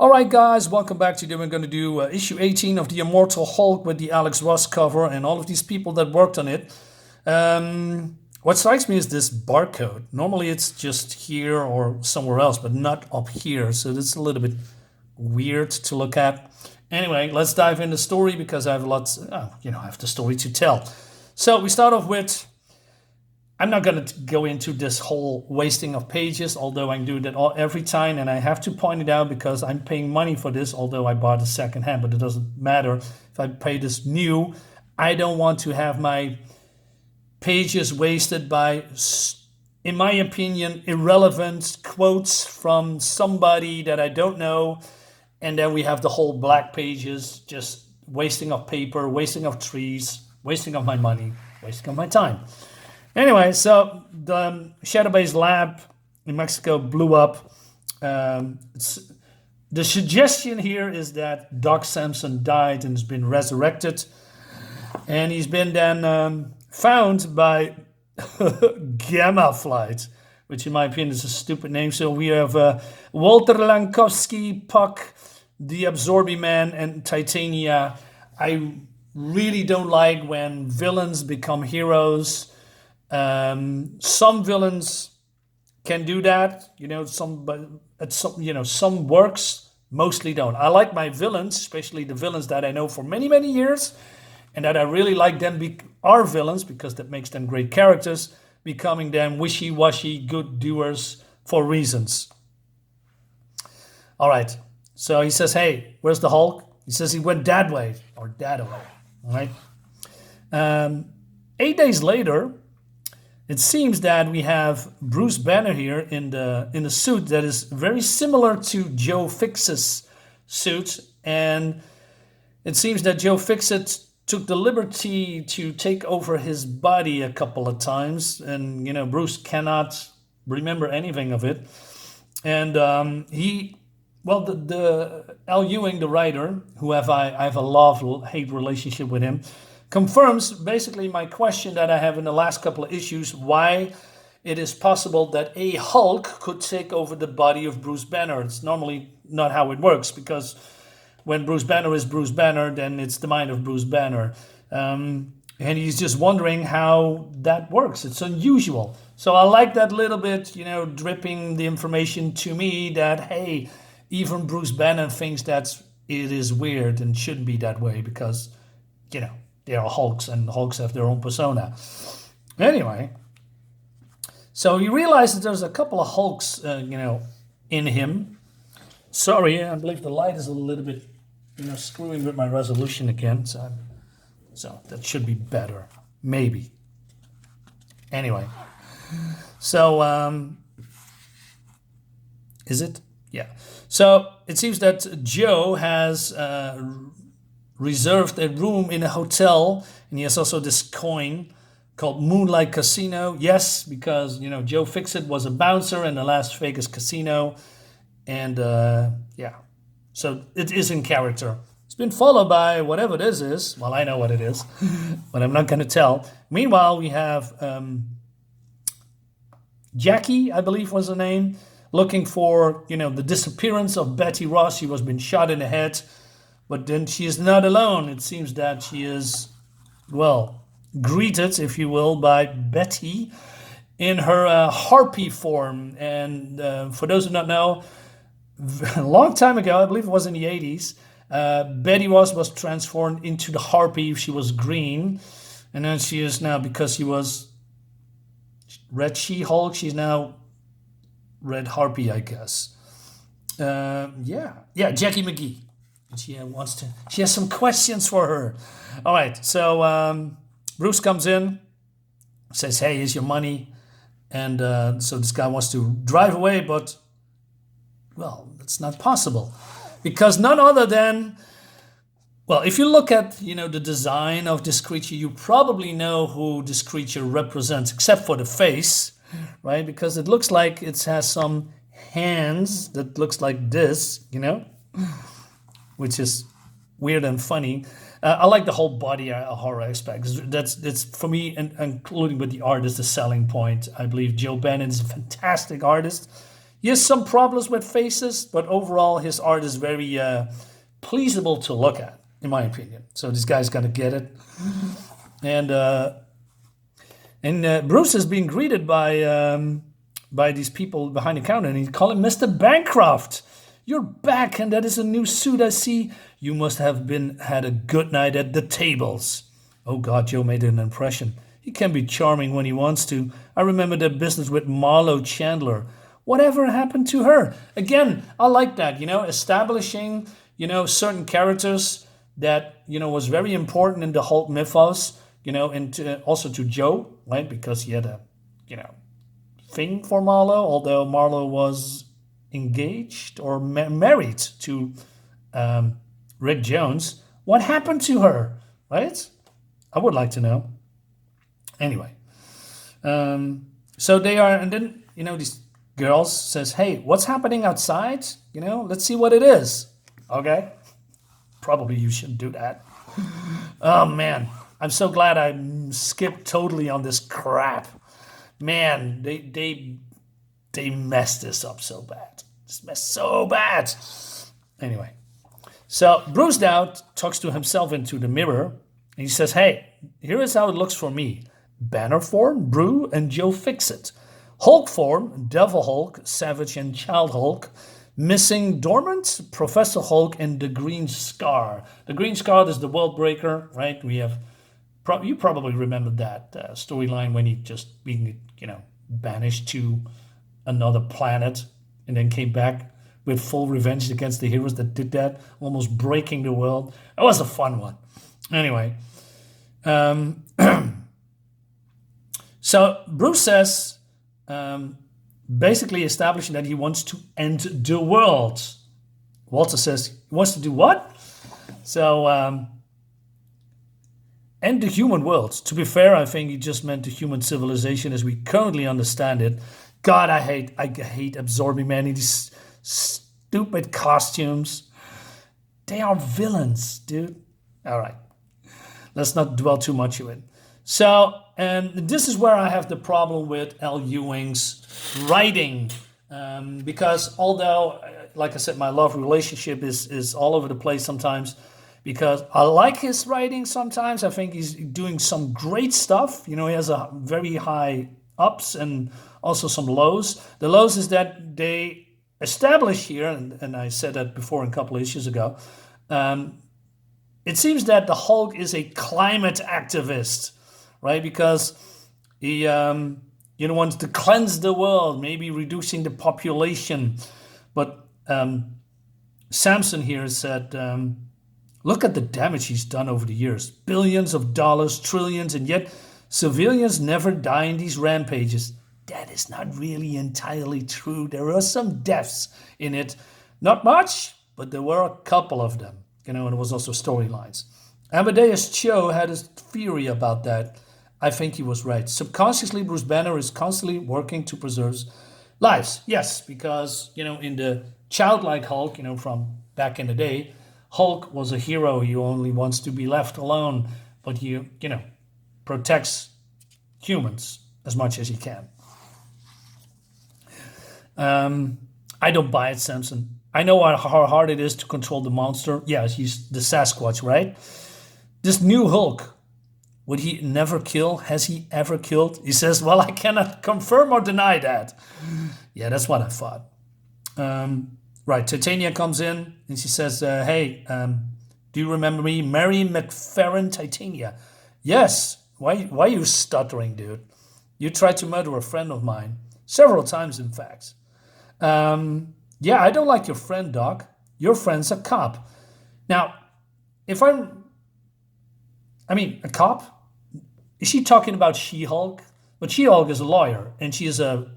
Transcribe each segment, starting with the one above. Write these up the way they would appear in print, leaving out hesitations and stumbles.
All right, guys, welcome back. Today we're going to do issue 18 of the Immortal Hulk with the Alex Ross cover and all of these people that worked on it. What strikes me is this barcode. Normally it's just here or somewhere else, but not up here. So that's a little bit weird to look at. Anyway, let's dive into the story because I have lots, I have the story to tell. So we start off with, I'm not going to go into this whole wasting of pages, although I do that every time, and I have to point it out because I'm paying money for this, although I bought it second hand, but it doesn't matter. If I pay this new, I don't want to have my pages wasted by, in my opinion, irrelevant quotes from somebody that I don't know, and then we have the whole black pages, just wasting of paper, wasting of trees, wasting of my money, wasting of my time. Anyway, so the Shadow-based lab in Mexico blew up. The suggestion here is that Doc Samson died and has been resurrected. And he's been then found by Gamma Flight, which in my opinion is a stupid name. So we have Walter Lankowski, Puck, the Absorbing Man, and Titania. I really don't like when villains become heroes. Some villains can do that, some works, mostly don't. I like my villains, especially the villains that I know for many, many years, and that I really like them are villains because that makes them great characters, becoming them wishy-washy good doers for reasons. All right, so he says, hey, where's the Hulk? He says he went that way, or that way, all right? 8 days later, it seems that we have Bruce Banner here in the suit that is very similar to Joe Fixit's suit, and it seems that Joe Fixit took the liberty to take over his body a couple of times, and Bruce cannot remember anything of it. And the Al Ewing, the writer, who I have a love-hate relationship with him, confirms basically my question that I have in the last couple of issues, why it is possible that a Hulk could take over the body of Bruce Banner. It's normally not how it works, because when Bruce Banner is Bruce Banner, then it's the mind of Bruce Banner. And he's just wondering how that works. It's unusual. So I like that little bit, dripping the information to me that, hey, even Bruce Banner thinks that it is weird and shouldn't be that way because, they are Hulks, and Hulks have their own persona. Anyway, so you realize that there's a couple of Hulks, in him. Sorry, I believe the light is a little bit, screwing with my resolution again. So that should be better, maybe. Anyway, so is it? Yeah. So it seems that Joe has reserved a room in a hotel, and he has also this coin called Moonlight Casino. Yes, because Joe Fixit was a bouncer in the Las Vegas casino, and so it is in character. It's been followed by whatever this is. Well, I know what it is, but I'm not going to tell. Meanwhile, we have Jackie, I believe was her name, looking for the disappearance of Betty Ross. She was been shot in the head. But then she is not alone. It seems that she is, greeted, if you will, by Betty in her harpy form. And for those who don't know, a long time ago, I believe it was in the 80s, Betty Ross was transformed into the harpy. She was green. And then she is now, because she was Red She-Hulk, she's now Red Harpy, I guess. Jackie McGee. She has some questions for her. All right, so Bruce comes in, says, hey, here's your money. And so this guy wants to drive away, but, that's not possible. Because none other than, if you look at, the design of this creature, you probably know who this creature represents, except for the face, right? Because it looks like it has some hands that looks like this, which is weird and funny. I like the whole body horror aspect. That's for me, and including with the art, is the selling point. I believe Joe Bennett is a fantastic artist. He has some problems with faces, but overall his art is very pleasable to look at, in my opinion. So this guy's gonna get it. And Bruce is being greeted by these people behind the counter, and he call him Mr. Bancroft. You're back, and that is a new suit I see. You must have had a good night at the tables. Oh God, Joe made an impression. He can be charming when he wants to. I remember that business with Marlo Chandler. Whatever happened to her? Again, I like that, establishing, certain characters that, was very important in the Hulk mythos, and also to Joe, right? Because he had a, thing for Marlo, although Marlo was engaged or married to Rick Jones. What happened to her, right? I would like to know. Anyway, so they are, and then, these girls says, hey, what's happening outside? Let's see what it is. Okay. Probably you shouldn't do that. Oh, man. I'm so glad I skipped totally on this crap. Man, they messed this up so bad. This messed so bad. Anyway. So Bruce now talks to himself into the mirror. And he says, hey, here is how it looks for me. Banner form, Brew, and Joe Fixit. Hulk form, Devil Hulk, Savage, and Child Hulk. Missing Dormant, Professor Hulk, and the Green Scar. The Green Scar is the World Breaker, right? We have, you probably remember that storyline when he just being, banished to another planet and then came back with full revenge against the heroes that did that, almost breaking the world. It was a fun one. Anyway, so Bruce says, basically establishing that he wants to end the world. Walter says he wants to do what? So, end the human world. To be fair, I think he just meant the human civilization as we currently understand it. God, I hate absorbing man in these stupid costumes. They are villains, dude. All right. Let's not dwell too much on it. So, and this is where I have the problem with L. Ewing's writing. Because although, like I said, my love relationship is all over the place sometimes, because I like his writing sometimes. I think he's doing some great stuff. He has a very high ups and also some lows. The lows is that they establish here, and I said that before a couple of issues ago, it seems that the Hulk is a climate activist, right? Because he wants to cleanse the world, maybe reducing the population. But Samson here said, look at the damage he's done over the years. Billions of dollars, trillions, and yet civilians never die in these rampages. That is not really entirely true. There are some deaths in it. Not much, but there were a couple of them. And it was also storylines. Amadeus Cho had his theory about that. I think he was right. Subconsciously, Bruce Banner is constantly working to preserve lives. Yes, because, in the childlike Hulk, from back in the day, Hulk was a hero. He only wants to be left alone, but he, protects humans as much as he can. I don't buy it, Samson. I know how hard it is to control the monster. Yeah, he's the Sasquatch, right? This new Hulk, would he never kill? Has he ever killed? He says, well, I cannot confirm or deny that. Yeah, that's what I thought. Right, Titania comes in and she says, hey, do you remember me? Mary McFerrin Titania. Yes. Why are you stuttering, dude? You tried to murder a friend of mine. Several times, in fact. Yeah, I don't like your friend, Doc. Your friend's a cop. Now, a cop? Is she talking about She-Hulk? But She-Hulk is a lawyer, and she is her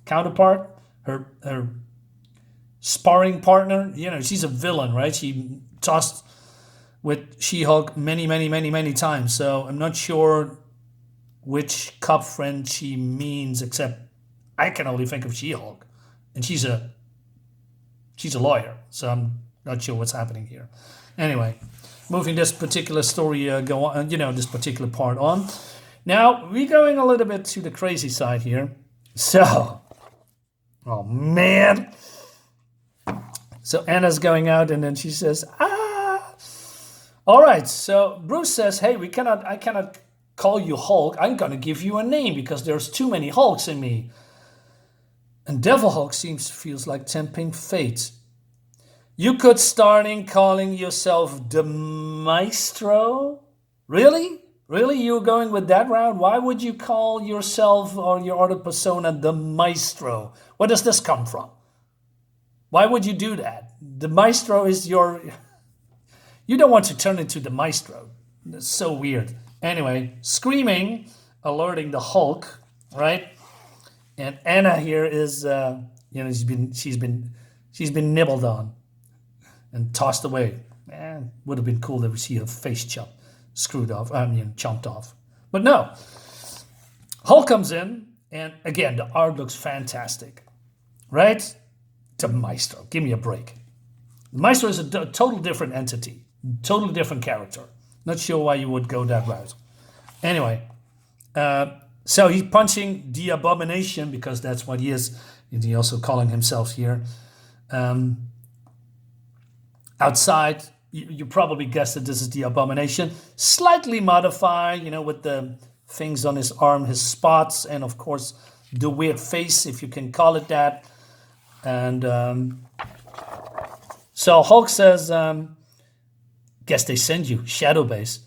counterpart, her sparring partner. She's a villain, right? She tossed with She-Hulk many times. So I'm not sure which cop friend she means, except I can only think of She-Hulk, and she's a lawyer, so I'm not sure what's happening here. Anyway, moving this particular story, this particular part on. Now we're going a little bit to the crazy side here. So Oh, man. So Anna's going out, and then she says, ah. All right, so Bruce says, hey, I cannot call you Hulk. I'm going to give you a name because there's too many Hulks in me. And Devil Hulk feels like tempting fate. You could starting calling yourself the Maestro? Really? Really? You're going with that route? Why would you call yourself or your other persona the Maestro? Where does this come from? Why would you do that? The Maestro is your... You don't want to turn into the Maestro. That's so weird. Anyway, screaming, alerting the Hulk, right? And Anna here is, she's been nibbled on and tossed away. Would have been cool to see her face chomped off. But no, Hulk comes in, and again, the art looks fantastic, right? The Maestro, give me a break. The Maestro is a total different entity, totally different character. Not sure why you would go that route. Anyway, so he's punching the Abomination because that's what he is. He's also calling himself here. Outside, you probably guessed that this is the Abomination. Slightly modified, with the things on his arm, his spots, and of course the weird face, if you can call it that. And so Hulk says, guess they send you, Shadow Base.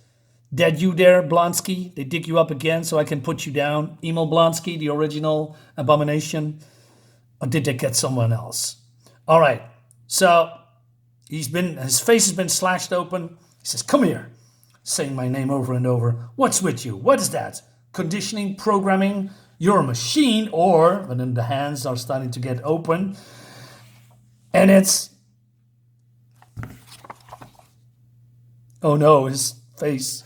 That you there, Blonsky? They dig you up again so I can put you down? Emil Blonsky, the original Abomination? Or did they get someone else? All right, so his face has been slashed open. He says, come here, saying my name over and over. What's with you? What is that? Conditioning, programming? You're a machine, but then the hands are starting to get open. And it's... Oh no, his face.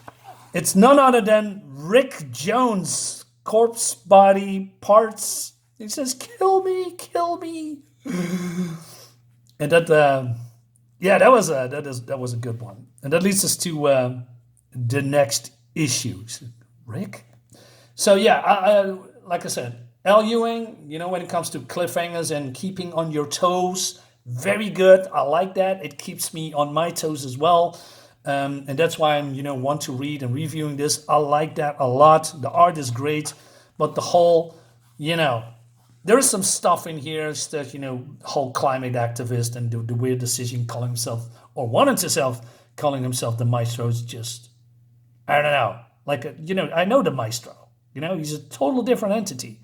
It's none other than Rick Jones, corpse body parts. He says, kill me, kill me. And that was a good one. And that leads us to the next issue. Rick? So yeah, like I said, L. Ewing, when it comes to cliffhangers and keeping on your toes, very good. I like that. It keeps me on my toes as well. And that's why I'm, want to read and reviewing this. I like that a lot. The art is great, but the whole, there is some stuff in here that, whole climate activist and the weird decision calling himself, or wanting himself, calling himself the Maestro is just, I don't know. Like, I know the Maestro, he's a total different entity.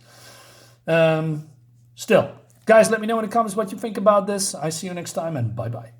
Still, guys, let me know in the comments what you think about this. I see you next time, and bye-bye.